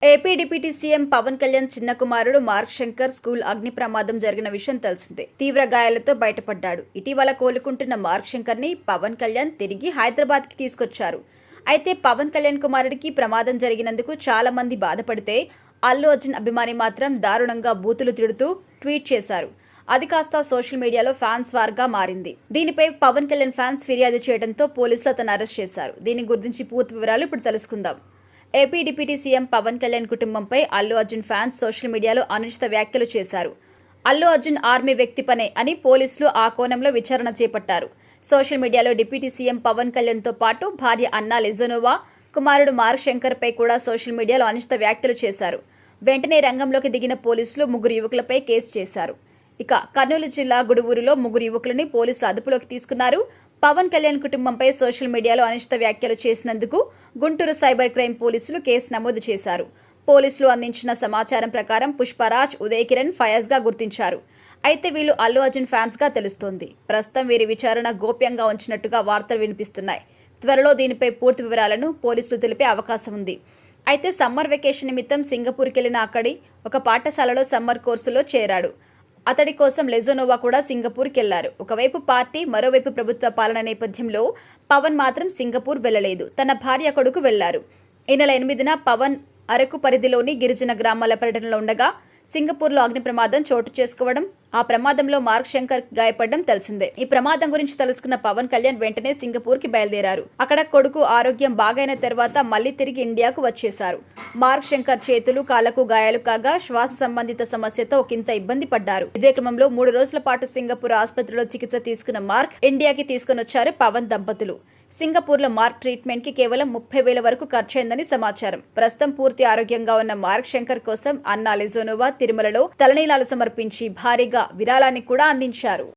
AP deputy CM Pawan Kalyan చిన్న కుమారుడు mark Shankar school అగ్ని ప్రమాదం జరిగిన విషయం తెలిసిందే. తీవ్ర గాయాలతో బయటపడ్డాడు. ఇటీవల కోలుకుంటున్న మార్క్ శంకర్ ని పవన్ కళ్యాణ్ తిరిగి హైదరాబాద్ కి తీసుకొచ్చారు. అయితే పవన్ కళ్యాణ్ కుమారుడికి ప్రమాదం జరిగినందుకు చాలా మంది బాధపడితే అల్లు అర్జున్ అభిమాని మాత్రం దారుణంగా బూతులు తిడుతూ ట్వీట్ చేశారు. అది కాస్త సోషల్ మీడియాలో ఫ్యాన్స్ వార్గా మారింది. దీనిపై పవన్ కళ్యాణ్ ఫ్యాన్స్ ఫిర్యాదు చేయడంతో పోలీసులు అతను అరెస్ట్ చేశారు. దీని గురించి పూర్తి వివరాలు ఇప్పుడు తెలుసుకుందాం. AP deputy CM Pawan Kalyan కుటుంబంపై అల్లు అర్జున్ ఫ్యాన్స్ సోషల్ మీడియాలో అనుచిత వ్యాఖ్యలు చేశారు. అల్లు అర్జున్ ఆర్మీ వ్యక్తి పనే అని పోలీసులు ఆ కోణంలో విచారణ చేపట్టారు. సోషల్ మీడియాలో డిప్యూటీ సీఎం పవన్ కళ్యాణ్ తో పాటు భార్య అన్నా లెజోనోవా, కుమారుడు మార్క్ శంకర్ పై కూడా సోషల్ మీడియాలో అనుచిత వ్యాఖ్యలు చేశారు. వెంటనే రంగంలోకి దిగిన పోలీసులు ముగ్గురు యువకులపై కేసు చేశారు. ఇక కర్నూలు జిల్లా గుడువూరులో ముగ్గురు యువకులని పోలీసులు అదుపులోకి తీసుకున్నారు. పవన్ కళ్యాణ్ కుటుంబంపై సోషల్ మీడియాలో అనుచిత వ్యాఖ్యలు చేసినందుకు గుంటూరు సైబర్ క్రైమ్ పోలీసులు కేసు నమోదు చేశారు. పోలీసులు అందించిన సమాచారం ప్రకారం పుష్పరాజ్, ఉదయ్ కిరణ్ ఫయాజ్ గా గుర్తించారు. అయితే వీళ్ళు అల్లు అర్జున్ ఫ్యాన్స్ గా తెలుస్తోంది. ప్రస్తుతం వీరి విచారణ గోప్యంగా ఉంచినట్టుగా వార్తలు వినిపిస్తున్నాయి. త్వరలో దీనిపై పూర్తి వివరాలను పోలీసులు తెలిపే అవకాశం ఉంది. అయితే సమ్మర్ వెకేషన్ నిమిత్తం సింగపూర్కి వెళ్లిన అక్కడి ఒక పాఠశాలలో సమ్మర్ కోర్సులో చేరాడు. అతడి కోసం లెజోనోవా కూడా సింగపూర్కి వెళ్లారు. ఒకవైపు పార్టీ, మరోవైపు ప్రభుత్వ పాలన నేపథ్యంలో పవన్ మాత్రం సింగపూర్ వెళ్లలేదు. తన భార్య, కొడుకు వెళ్లారు. ఈ నెల 8న పవన్ అరకు పరిధిలోని గిరిజన గ్రామాల పర్యటనలో ఉండగా సింగపూర్లో అగ్ని ప్రమాదం చోటు చేసుకోవడం, ఆ ప్రమాదంలో మార్క్ శంకర్ గాయపడడం తెలిసిందే. ఈ ప్రమాదం గురించి తెలుసుకున్న పవన్ కళ్యాణ్ వెంటనే సింగపూర్ కి బయలుదేరారు. అక్కడ కొడుకు ఆరోగ్యం బాగైన తర్వాత మళ్లీ తిరిగి ఇండియాకు వచ్చేశారు. మార్క్ శంకర్ చేతులు, కాళ్లకు గాయాలు కాగా శ్వాస సంబంధిత సమస్యతో ఒకంత ఇబ్బంది పడ్డారు. ఇదే క్రమంలో 3 రోజుల పాటు సింగపూర్ ఆసుపత్రిలో చికిత్స తీసుకున్న మార్క్ ఇండియాకి తీసుకునొచ్చారు పవన్ దంపతులు. సింగపూర్లో మార్క్ ట్రీట్మెంట్ కి కేవలం 30,000 వరకు ఖర్చయిందని సమాచారం. ప్రస్తుతం పూర్తి ఆరోగ్యంగా ఉన్న మార్క్ శంకర్ కోసం అన్నా లెజోనోవా తిరుమలలో తలనీలాలు సమర్పించి భారీగా విరాళాన్ని కూడా అందించారు.